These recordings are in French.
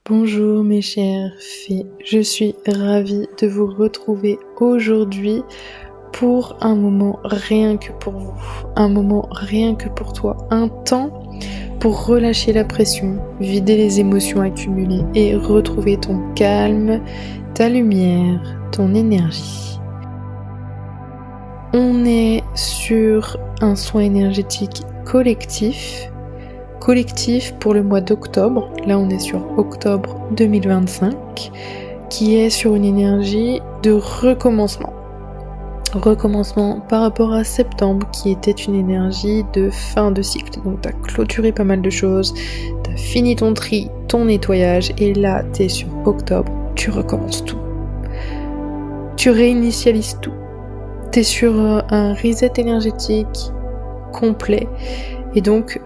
Bonjour mes chers fées, je suis ravie de vous retrouver aujourd'hui pour un moment rien que pour vous, un moment rien que pour toi, un temps pour relâcher la pression, vider les émotions accumulées et retrouver ton calme, ta lumière, ton énergie. On est sur un soin énergétique collectif pour le mois d'octobre. Là, on est sur octobre 2025, qui est sur une énergie de recommencement. Recommencement par rapport à septembre, qui était une énergie de fin de cycle. Donc, tu as clôturé pas mal de choses, tu as fini ton tri, ton nettoyage, et là, tu es sur octobre, tu recommences tout. Tu réinitialises tout. Tu es sur un reset énergétique complet. Et donc,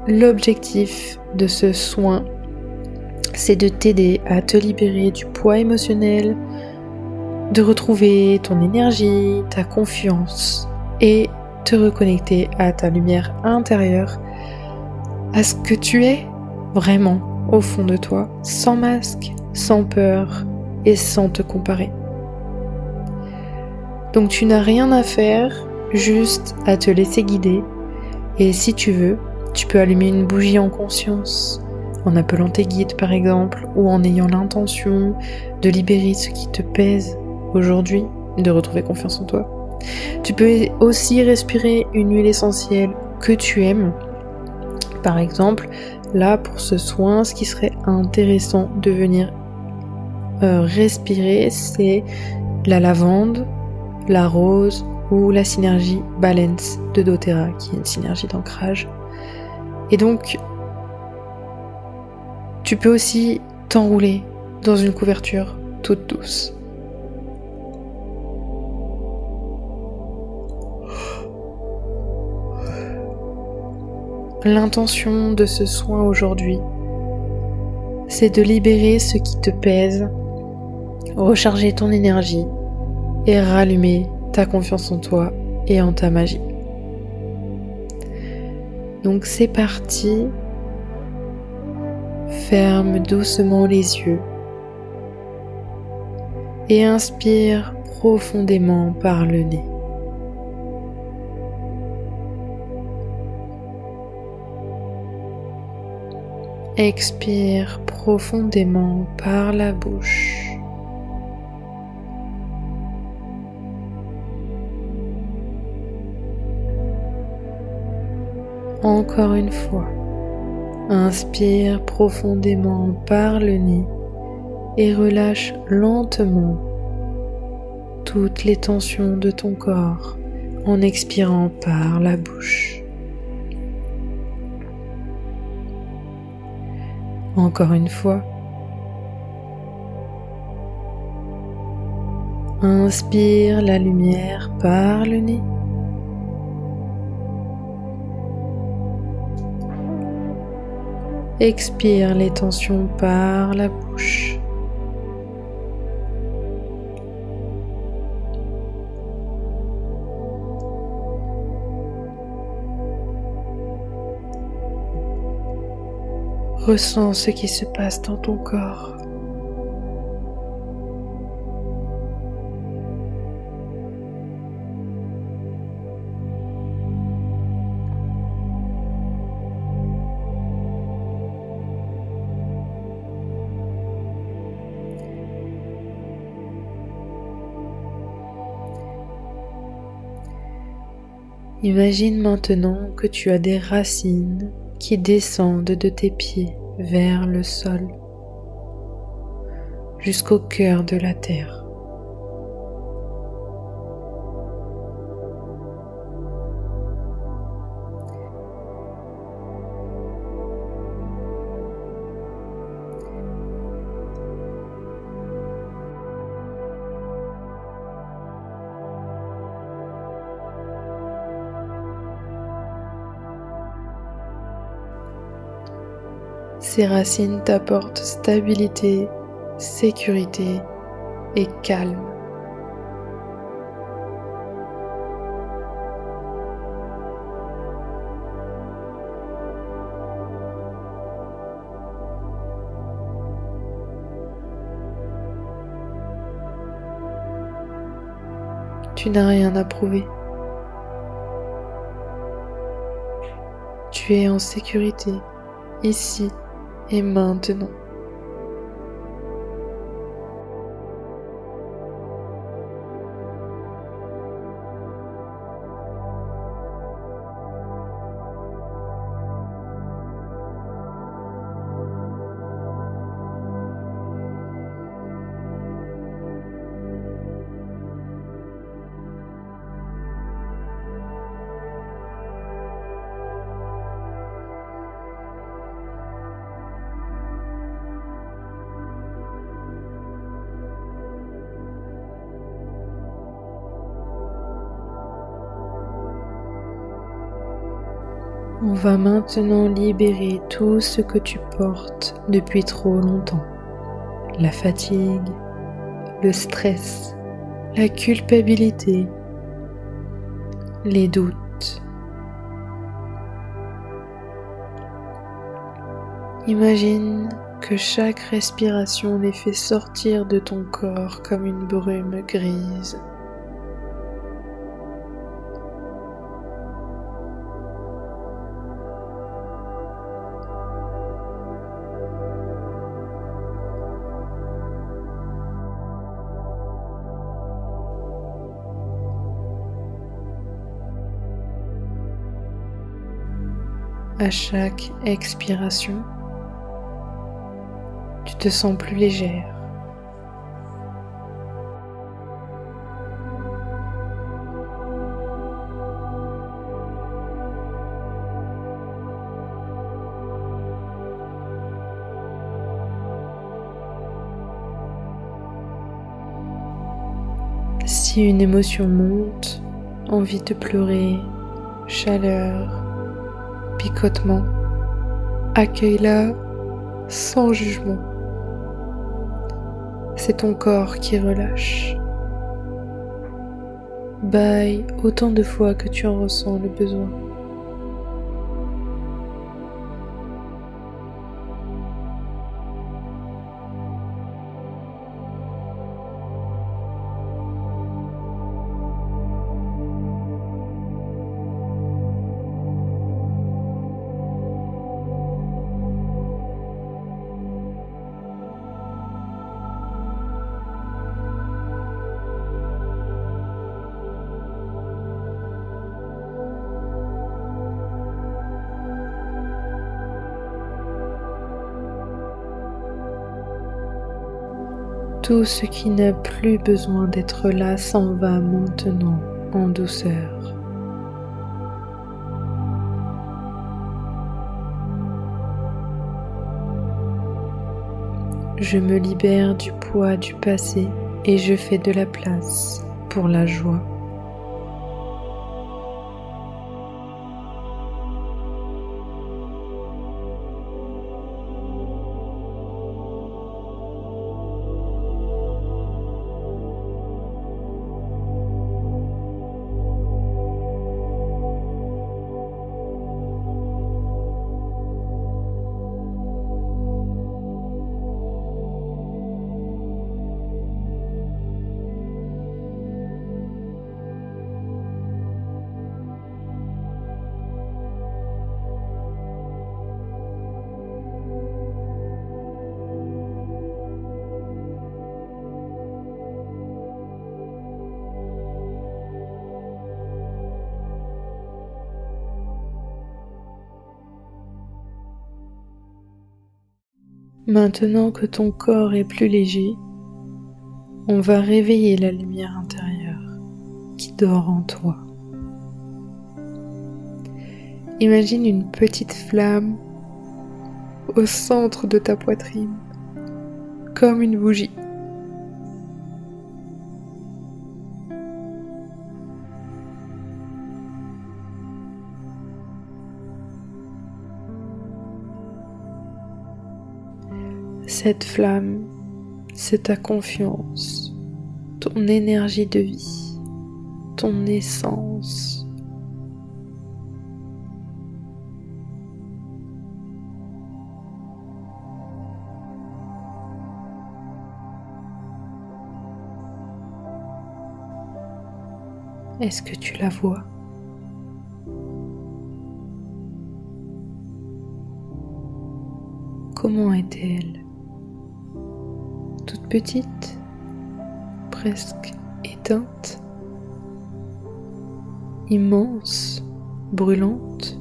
l'objectif de ce soin, c'est de t'aider à te libérer du poids émotionnel, de retrouver ton énergie, ta confiance et te reconnecter à ta lumière intérieure, à ce que tu es vraiment au fond de toi, sans masque, sans peur et sans te comparer. Donc tu n'as rien à faire, juste à te laisser guider, et si tu veux, tu peux allumer une bougie en conscience, en appelant tes guides par exemple, ou en ayant l'intention de libérer ce qui te pèse aujourd'hui, de retrouver confiance en toi. Tu peux aussi respirer une huile essentielle que tu aimes. Par exemple, là pour ce soin, ce qui serait intéressant de venir respirer, c'est la lavande, la rose ou la synergie Balance de doTERRA, qui est une synergie d'ancrage. Et donc, tu peux aussi t'enrouler dans une couverture toute douce. L'intention de ce soin aujourd'hui, c'est de libérer ce qui te pèse, recharger ton énergie et rallumer ta confiance en toi et en ta magie. Donc c'est parti. Ferme doucement les yeux et inspire profondément par le nez. Expire profondément par la bouche. Encore une fois, inspire profondément par le nez et relâche lentement toutes les tensions de ton corps en expirant par la bouche. Encore une fois, inspire la lumière par le nez. Expire les tensions par la bouche. Ressens ce qui se passe dans ton corps. Imagine maintenant que tu as des racines qui descendent de tes pieds vers le sol, jusqu'au cœur de la terre. Ces racines t'apportent stabilité, sécurité et calme. Tu n'as rien à prouver. Tu es en sécurité, ici et maintenant. On va maintenant libérer tout ce que tu portes depuis trop longtemps. La fatigue, le stress, la culpabilité, les doutes. Imagine que chaque respiration les fait sortir de ton corps comme une brume grise. À chaque expiration, tu te sens plus légère. Si une émotion monte, envie de pleurer, chaleur, picotement, accueille-la sans jugement. C'est ton corps qui relâche. Bâille autant de fois que tu en ressens le besoin. Tout ce qui n'a plus besoin d'être là s'en va maintenant en douceur. Je me libère du poids du passé et je fais de la place pour la joie. Maintenant que ton corps est plus léger, on va réveiller la lumière intérieure qui dort en toi. Imagine une petite flamme au centre de ta poitrine, comme une bougie. Cette flamme, c'est ta confiance, ton énergie de vie, ton essence. Est-ce que tu la vois? Comment était-elle? Toute petite? Presque éteinte? Immense? Brûlante?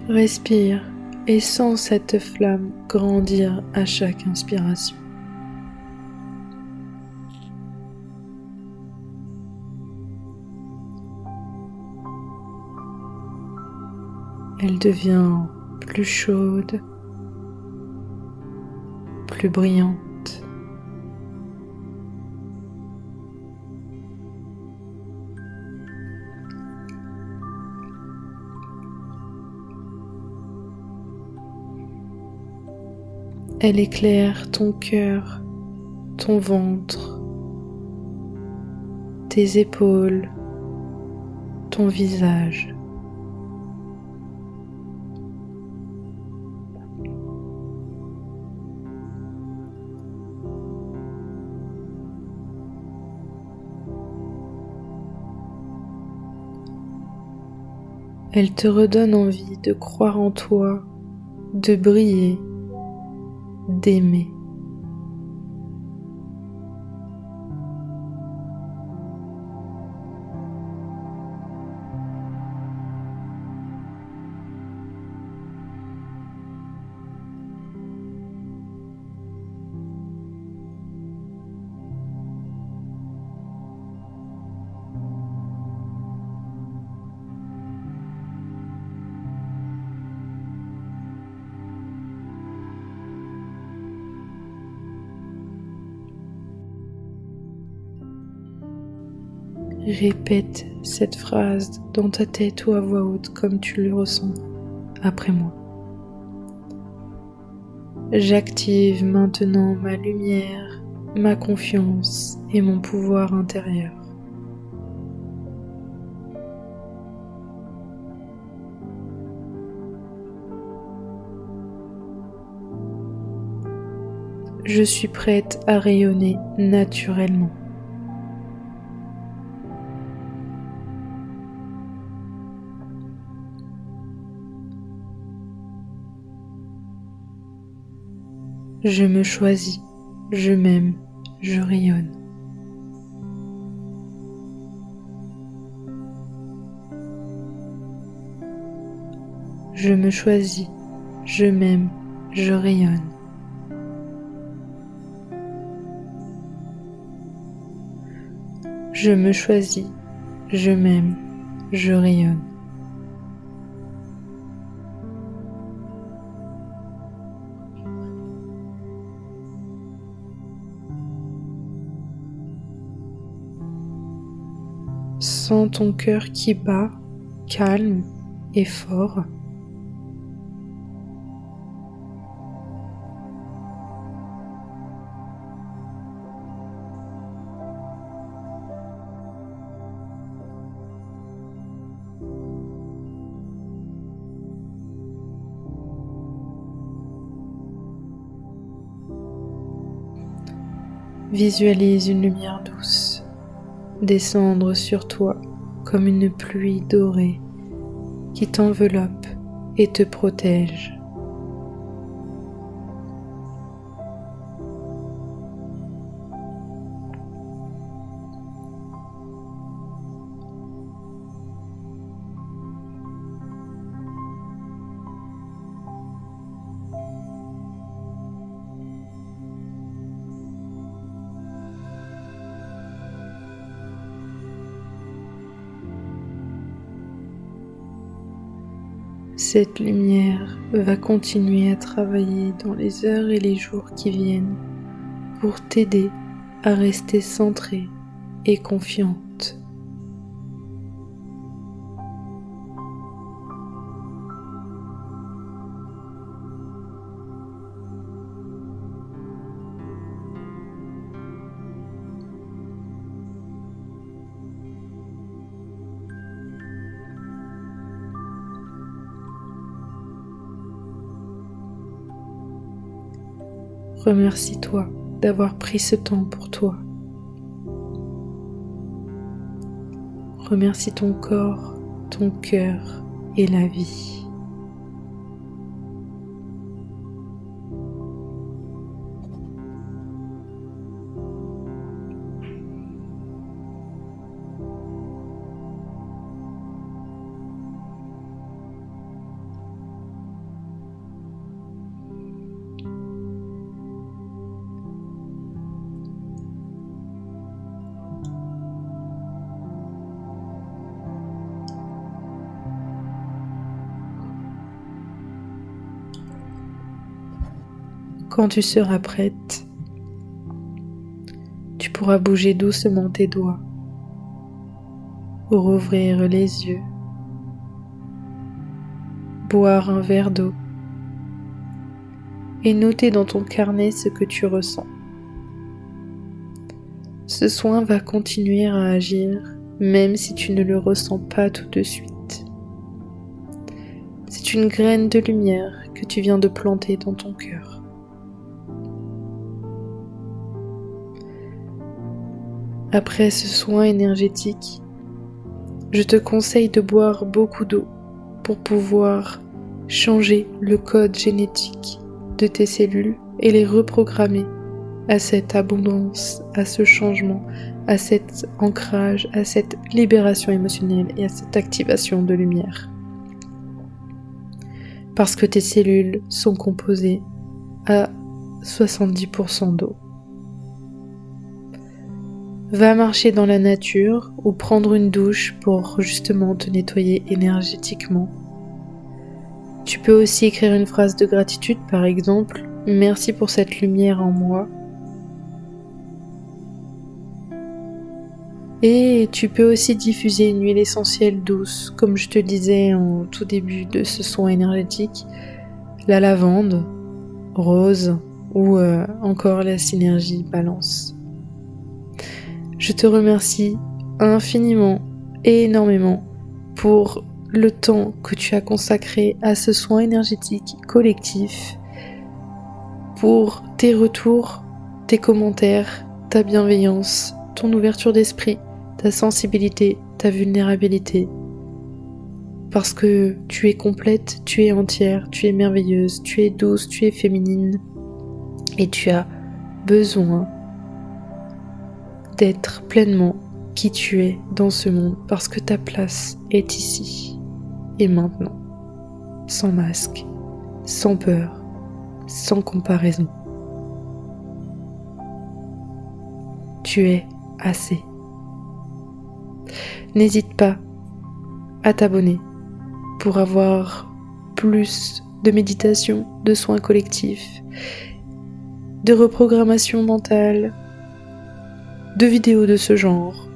Respire et sens cette flamme grandir à chaque inspiration. Elle devient plus chaude, plus brillante. Elle éclaire ton cœur, ton ventre, tes épaules, ton visage. Elle te redonne envie de croire en toi, de briller, d'aimer. Répète cette phrase dans ta tête ou à voix haute comme tu le ressens après moi. J'active maintenant ma lumière, ma confiance et mon pouvoir intérieur. Je suis prête à rayonner naturellement. Je me choisis, je m'aime, je rayonne. Je me choisis, je m'aime, je rayonne. Je me choisis, je m'aime, je rayonne. Sens ton cœur qui bat, calme et fort. Visualise une lumière douce descendre sur toi comme une pluie dorée qui t'enveloppe et te protège. Cette lumière va continuer à travailler dans les heures et les jours qui viennent pour t'aider à rester centré et confiante. Remercie-toi d'avoir pris ce temps pour toi. Remercie ton corps, ton cœur et la vie. Quand tu seras prête, tu pourras bouger doucement tes doigts, rouvrir les yeux, boire un verre d'eau et noter dans ton carnet ce que tu ressens. Ce soin va continuer à agir même si tu ne le ressens pas tout de suite. C'est une graine de lumière que tu viens de planter dans ton cœur. Après ce soin énergétique, je te conseille de boire beaucoup d'eau pour pouvoir changer le code génétique de tes cellules et les reprogrammer à cette abondance, à ce changement, à cet ancrage, à cette libération émotionnelle et à cette activation de lumière. Parce que tes cellules sont composées à 70% d'eau. Va marcher dans la nature ou prendre une douche pour justement te nettoyer énergétiquement. Tu peux aussi écrire une phrase de gratitude, par exemple « Merci pour cette lumière en moi ». Et tu peux aussi diffuser une huile essentielle douce, comme je te disais en tout début de ce soin énergétique, la lavande, rose ou encore la synergie balance. Je te remercie infiniment et énormément pour le temps que tu as consacré à ce soin énergétique collectif, pour tes retours, tes commentaires, ta bienveillance, ton ouverture d'esprit, ta sensibilité, ta vulnérabilité. Parce que tu es complète, tu es entière, tu es merveilleuse, tu es douce, tu es féminine et tu as besoin d'être pleinement qui tu es dans ce monde parce que ta place est ici et maintenant, sans masque, sans peur, sans comparaison. Tu es assez. N'hésite pas à t'abonner pour avoir plus de méditation, de soins collectifs, de reprogrammation mentale, de vidéos de ce genre,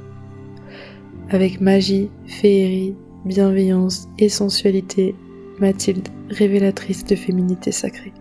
avec magie, féerie, bienveillance et sensualité, Mathilde, révélatrice de féminité sacrée.